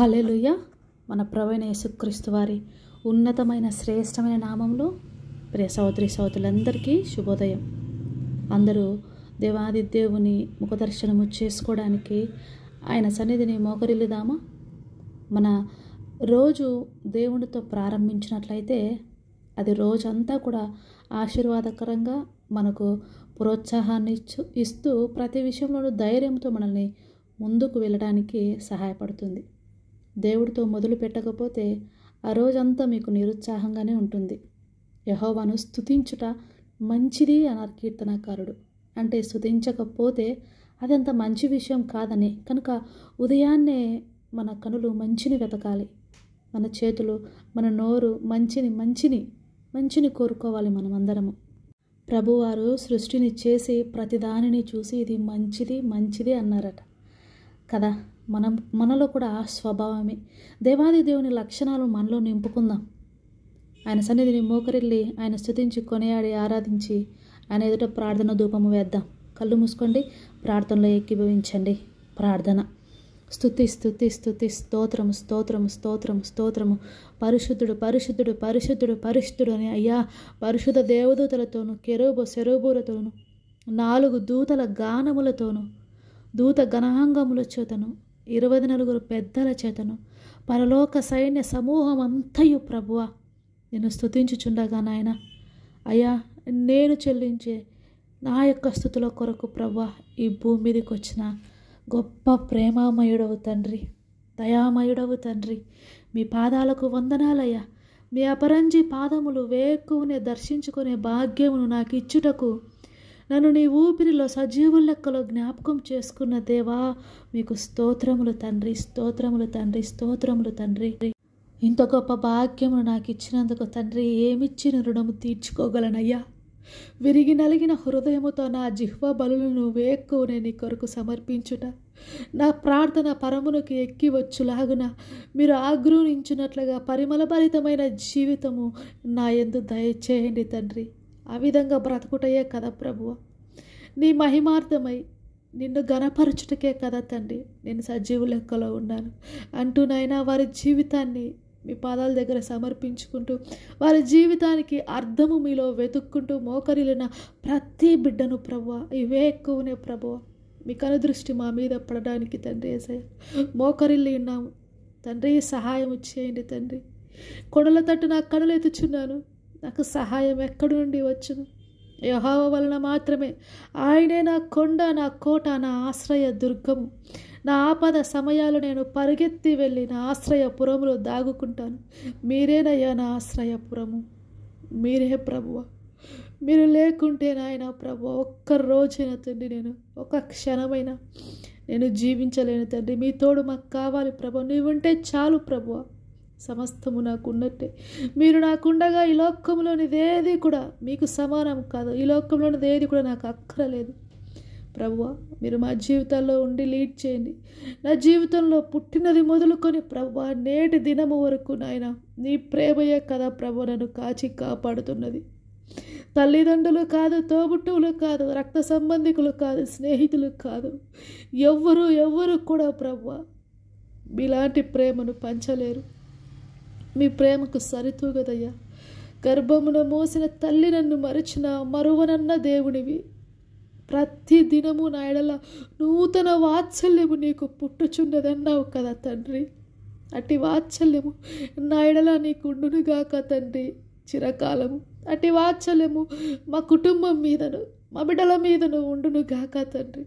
హల్లెలూయా. మన ప్రభువైన యేసుక్రీస్తు వారి ఉన్నతమైన శ్రేష్టమైన నామంలో ప్రియ సహోదరి సహోదరులందరికీ శుభోదయం. అందరూ దేవాది దేవుని ముఖదర్శనము చేసుకోవడానికి ఆయన సన్నిధిని మోకరిల్లుదామా? మన రోజు దేవునితో ప్రారంభించినట్లయితే అది రోజంతా కూడా ఆశీర్వాదకరంగా మనకు ప్రోత్సాహాన్ని ఇస్తూ ప్రతి విషయంలోనూ ధైర్యంతో మనల్ని ముందుకు వెళ్ళడానికి సహాయపడుతుంది. దేవుడితో మొదలు పెట్టకపోతే ఆ రోజంతా మీకు నిరుత్సాహంగానే ఉంటుంది. యెహోవాను స్తుతించుట మంచిది అన్నారు కీర్తనాకారుడు. అంటే స్తుతించకపోతే అదంత మంచి విషయం కాదని. కనుక ఉదయాన్నే మన కనులు మంచిని వెతకాలి, మన చేతులు మన నోరు మంచిని కోరుకోవాలి. మనమందరము ప్రభువారు సృష్టిని చేసి ప్రతిదానిని చూసి ఇది మంచిది అన్నారట కదా. మనలో కూడా ఆ స్వభావమే. దేవాది దేవుని లక్షణాలు మనలో నింపుకుందాం. ఆయన సన్నిధిని మోకరిల్లి ఆయన స్తుతించి కొనియాడి ఆరాధించి ఆయన ఎదుట ప్రార్థన ధూపము వేద్దాం. కళ్ళు మూసుకోండి, ప్రార్థనలో ఏకీభవించండి. ప్రార్థన. స్తుతి స్తుతి స్తుతి స్తోత్రము స్తోత్రము స్తోత్రము స్తోత్రము. పరిశుద్ధుడు అని అయ్యా పరిశుద్ధ దేవదూతలతోనూ కెరూబులతోనూ 4 దూతల గానములతోనూ దూత గణాంగముల చేతను 24 పెద్దల చేతను పరలోక సైన్య సమూహం అంతయు ప్రభువా నేను స్తుతించుచుండగా నాయన అయ్యా నేను చెల్లించే నా యొక్క స్తుతుల కొరకు ప్రభువా ఈ భూమి మీదకి వచ్చిన గొప్ప ప్రేమామయుడవు తండ్రి, దయామయుడవు తండ్రి, మీ పాదాలకు వందనాలయ్యా. మీ అపరంజి పాదములు వేకువనే దర్శించుకునే భాగ్యమును నాకు ఇచ్చుటకు నన్ను నీ ఊపిరిలో సజీవుల లెక్కలో జ్ఞాపకం చేసుకున్న దేవా మీకు స్తోత్రములు తండ్రి, స్తోత్రములు తండ్రి, స్తోత్రములు తండ్రి. ఇంత గొప్ప భాగ్యమును నాకు ఇచ్చినందుకు తండ్రి ఏమిచ్చిన రుణము తీర్చుకోగలనయ్యా. విరిగి నలిగిన హృదయముతో నా జిహ్వ బలులను వేక్కువనే నీ కొరకు సమర్పించుట, నా ప్రార్థన పరమునకు ఎక్కి వచ్చులాగున మీరు ఆగ్రహించినట్లుగా పరిమళభరితమైన జీవితము నా యందు దయచేయండి తండ్రి. ఆ విధంగా బ్రతుకుటయే కదా ప్రభువా, నీ మహిమార్థమై నిన్ను గణపరచుటకే కదా తండ్రి నేను సజీవు లెక్కలో ఉన్నాను అంటూ నాయనా వారి జీవితాన్ని మీ పాదాల దగ్గర సమర్పించుకుంటూ వారి జీవితానికి అర్థము మీలో వెతుక్కుంటూ మోకరిల్లిన ప్రతి బిడ్డను ప్రభువా ఇవే ఎక్కువనే ప్రభువా మీ కనుదృష్టి మా మీద పడడానికి తండ్రి యేసయ్య మోకరిల్లి ఉన్నాము తండ్రి. సహాయం చేయండి తండ్రి. కొండల తట్టు నా కనులు ఎత్తుచున్నాను, నాకు సహాయం ఎక్కడి నుండి వచ్చును? యెహోవా వలన మాత్రమే. ఆయనే నా కొండ, నా కోట, నా ఆశ్రయ దుర్గము. నా ఆపద సమయాలు నేను పరిగెత్తి వెళ్ళి నా ఆశ్రయపురములో దాగుకుంటాను. మీరేనయ్యా నా ఆశ్రయపురము, మీరే ప్రభువా. మీరు లేకుంటే నాయన ప్రభువా ఒక్క రోజైనా తండ్రి నేను ఒక క్షణమైనా నేను జీవించలేను తండ్రి. మీ తోడు మాకు కావాలి ప్రభువా. నీవుంటే చాలు ప్రభువా, సమస్తము నాకున్నట్టే. మీరు నాకుండగా ఈ లోకంలోనిదేది కూడా మీకు సమానం కాదు. ఈ లోకంలోనిదేది కూడా నాకు అక్కరలేదు ప్రభువా. మీరు మా జీవితాల్లో ఉండి లీడ్ చేయండి. నా జీవితంలో పుట్టినది మొదలుకొని ప్రభువా నేటి దినము వరకు నాయన నీ ప్రేమయే కదా ప్రభువా నన్ను కాచి కాపాడుతున్నది. తల్లిదండ్రులు కాదు, తోబుట్టువులు కాదు, రక్త సంబంధికులు కాదు, స్నేహితులు కాదు, ఎవ్వరు కూడా ప్రభువా మీలాంటి ప్రేమను పంచలేరు. మీ ప్రేమకు సరితూగదయ్యా. గర్భమున మోసిన తల్లి నన్ను మరువనన్న దేవునివి. ప్రతి దినము నా ఎడల నూతన వాత్సల్యము నీకు పుట్టుచున్నదన్నావు కదా తండ్రి. అట్టి వాత్సల్యము నా ఎడల నీకు ఉండునుగాక తండ్రి చిరకాలము. అట్టి వాత్సల్యము మా కుటుంబం మీదను మా బిడ్డల మీదను ఉండునుగాక తండ్రి.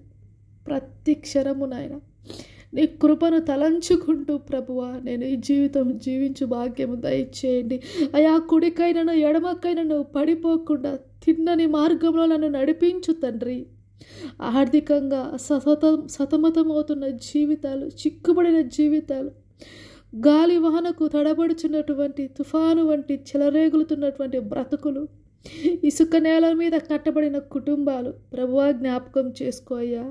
ప్రతి క్షణము నాయన నీ కృపను తలంచుకుంటూ ప్రభువా నేను ఈ జీవితం జీవించు భాగ్యము దయచేయండి అయా. కుడికైనను ఎడమకైనను పడిపోకుండా తిన్నని మార్గంలో నన్ను నడిపించు తండ్రి. ఆర్థికంగా సతమతమవుతున్న జీవితాలు, చిక్కుబడిన జీవితాలు, గాలి వాహనకు తడబడుచున్నటువంటి తుఫాను వంటి చెలరేగులుతున్నటువంటి బ్రతుకులు, ఇసుక నేల మీద కట్టబడిన కుటుంబాలు ప్రభువా జ్ఞాపకం చేసుకో అయ్యా.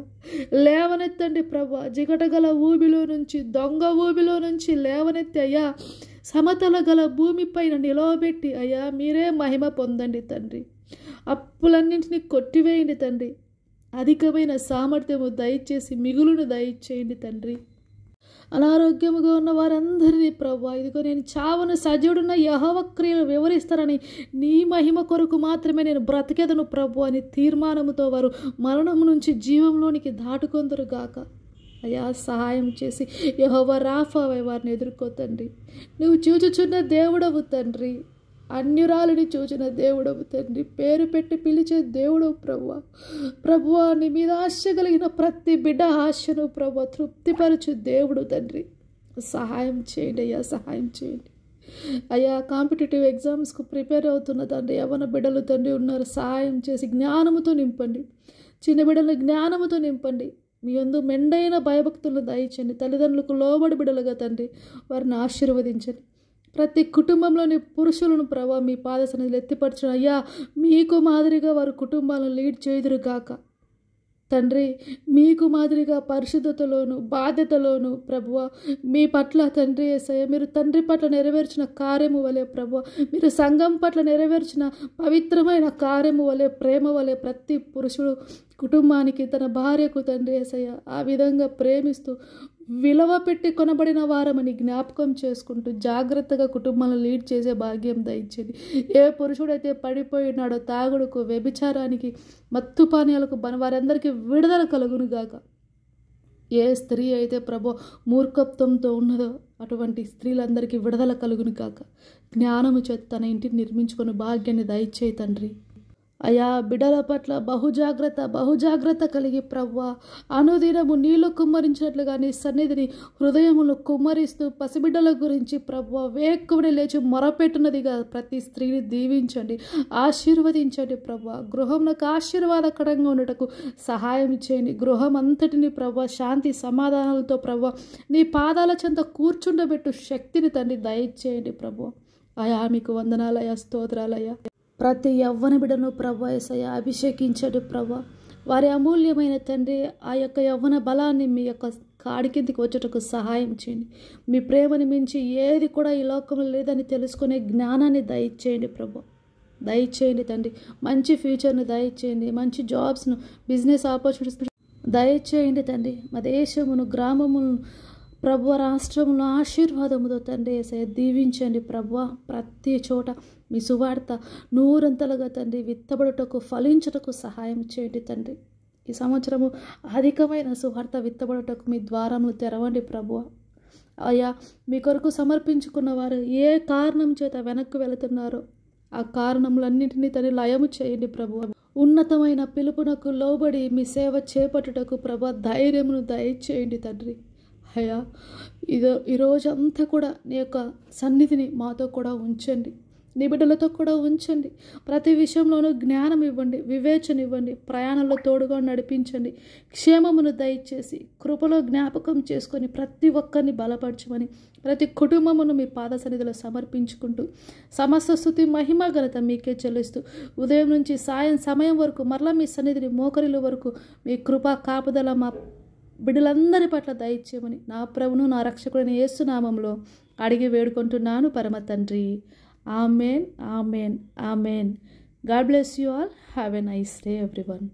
లేవనెత్తండి ప్రభువా. జిగటగల ఊబిలో నుంచి, దొంగ ఊబిలో నుంచి లేవనెత్తి అయ్యా సమతల గల భూమిపైన నిలవబెట్టి అయ్యా మీరే మహిమ పొందండి తండ్రి. అప్పులన్నింటినీ కొట్టివేయండి తండ్రి. అధికమైన సామర్థ్యము దయచేసి మిగులును దయచేయండి తండ్రి. అనారోగ్యముగా ఉన్న వారందరినీ ప్రభువా, ఇదిగో నేను చావను సజీవుడున్న యెహోవా క్రియలు వివరిస్తారని నీ మహిమ కొరకు మాత్రమే నేను బ్రతికెదను ప్రభు అని తీర్మానముతో వారు మరణం నుంచి జీవంలోనికి దాటుకొందురు గాక. అయ్యా సహాయం చేసి యెహోవా రాఫావై వారిని ఎదుర్కో తండ్రి. నువ్వు చూచుచున్న దేవుడవు తండ్రి, అన్యురాలిని చూచిన దేవుడవు తండ్రి, పేరు పెట్టి పిలిచే దేవుడవు ప్రభువా. ప్రభువా, నీ మీద ఆశ కలిగిన ప్రతి బిడ్డ ఆశను ప్రభువా తృప్తిపరచు దేవుడు తండ్రి. సహాయం చేయండి అయ్యా, సహాయం చేయండి అయ్యా. కాంపిటేటివ్ ఎగ్జామ్స్కు ప్రిపేర్ అవుతున్న తండ్రి యవ్వన బిడ్డలు తండ్రి ఉన్నారు. సహాయం చేసి జ్ఞానముతో నింపండి, చిన్న బిడ్డలను జ్ఞానముతో నింపండి. మీ యందు మెండైన భయభక్తులను దయచండి. తల్లిదండ్రులకు లోబడి బిడ్డలుగా తండ్రి వారిని ఆశీర్వదించండి. ప్రతి కుటుంబంలోని పురుషులను ప్రభావ మీ పాద సన్నిధిలో ఎత్తిపరచడం అయ్యా. మీకు మాదిరిగా వారి కుటుంబాలను లీడ్ చేయుదురుగాక తండ్రి. మీకు మాదిరిగా పరిశుద్ధతలోను బాధ్యతలోను ప్రభువ మీ పట్ల తండ్రి యేసయ్య మీరు తండ్రి పట్ల నెరవేర్చిన కార్యము వలె ప్రభువ, మీరు సంఘం పట్ల నెరవేర్చిన పవిత్రమైన కార్యము వలె, ప్రేమ వలె ప్రతి పురుషుడు కుటుంబానికి తన భార్యకు తండ్రి యేసయ్య ఆ విధంగా ప్రేమిస్తూ విలువ పెట్టి కొనబడిన వారమని జ్ఞాపకం చేసుకుంటూ జాగ్రత్తగా కుటుంబాలను లీడ్ చేసే భాగ్యం దయచేది. ఏ పురుషుడైతే పడిపోయినాడో తాగుడుకు, వ్యభిచారానికి, మత్తు పానీయాలకు వారందరికీ విడుదల కలుగును గాక. ఏ స్త్రీ అయితే ప్రభు మూర్ఖత్వంతో ఉన్నదో అటువంటి స్త్రీలందరికీ విడుదల కలుగును గాక. జ్ఞానము చేత తన ఇంటిని నిర్మించుకుని భాగ్యాన్ని దయచేయి తండ్రి. అయా బిడ్డల పట్ల బహుజాగ్రత్త కలిగి ప్రవ్వా అనుదినము నీళ్లు కుమ్మరించినట్లుగా నీ సన్నిధిని హృదయములు కుమ్మరిస్తూ పసిబిడ్డల గురించి ప్రవ్వా వేక్కువని లేచి మొరపెట్టున్నదిగా ప్రతి స్త్రీని దీవించండి, ఆశీర్వదించండి ప్రవ్వా. గృహంకు ఆశీర్వాదకరంగా ఉండటకు సహాయం చేయండి. గృహం అంతటిని ప్రవ్వా శాంతి సమాధానాలతో ప్రవ్వా నీ పాదాల చెంత కూర్చుండబెట్టు శక్తిని తండ్రి దయచేయండి ప్రభు. అయా మీకు వందనాలయ, స్తోత్రాలయ. ప్రతి యవ్వన బిడ్డను ప్రభు యేసయ్య అభిషేకించండి ప్రభు. వారి అమూల్యమైన తండ్రి ఆ యొక్క యవ్వన బలాన్ని మీ యొక్క కాడి కిందికి వచ్చేటకు సహాయం చేయండి. మీ ప్రేమని మించి ఏది కూడా ఈ లోకంలో లేదని తెలుసుకునే జ్ఞానాన్ని దయచేయండి ప్రభు. దయచేయండి తండ్రి. మంచి ఫ్యూచర్ను దయచేయండి, మంచి జాబ్స్ను, బిజినెస్ ఆపర్చునిటీస్ దయచేయండి తండ్రి. మా దేశమును, గ్రామమును ప్రభు, రాష్ట్రమును ఆశీర్వాదముతో తండ్రి యేసయ్య దీవించండి ప్రభు. ప్రతి చోట మీ సువార్త నూరంతలుగా తండ్రి విత్తబడుటకు, ఫలించుటకు సహాయం చేయండి తండ్రి. ఈ సంవత్సరము అధికమైన సువార్త విత్తబడుటకు మీ ద్వారములు తెరవండి ప్రభు. అయ్యా మీ కొరకు సమర్పించుకున్న వారు ఏ కారణం చేత వెనక్కి వెళుతున్నారో ఆ కారణములన్నింటినీ తండ్రి లయము చేయండి ప్రభు. ఉన్నతమైన పిలుపునకు లోబడి మీ సేవ చేపట్టుటకు ప్రభు ధైర్యమును దయచేయండి తండ్రి. అయ్యా ఈరోజంతా కూడా నీ యొక్క సన్నిధిని మాతో కూడా ఉంచండి, నీ బిడ్డలతో కూడా ఉంచండి. ప్రతి విషయంలోనూ జ్ఞానం ఇవ్వండి, వివేచన ఇవ్వండి, ప్రయాణంలో తోడుగా నడిపించండి. క్షేమమును దయచేసి కృపలో జ్ఞాపకం చేసుకొని ప్రతి ఒక్కరిని బలపరచమని ప్రతి కుటుంబమును మీ పాద సన్నిధిలో సమర్పించుకుంటూ సమస్త స్తుతి మహిమ ఘనత మీకే చెల్లిస్తూ ఉదయం నుంచి సమయం వరకు మరలా మీ సన్నిధిని మోకరిల వరకు మీ కృపా కాపుదల మా బిడ్డలందరి పట్ల దయచేయమని నా ప్రభును నా రక్షకుడైన యేసు నామములో అడిగి వేడుకుంటున్నాను పరమ తండ్రి. Amen, amen, amen. God bless you all. Have a nice day everyone.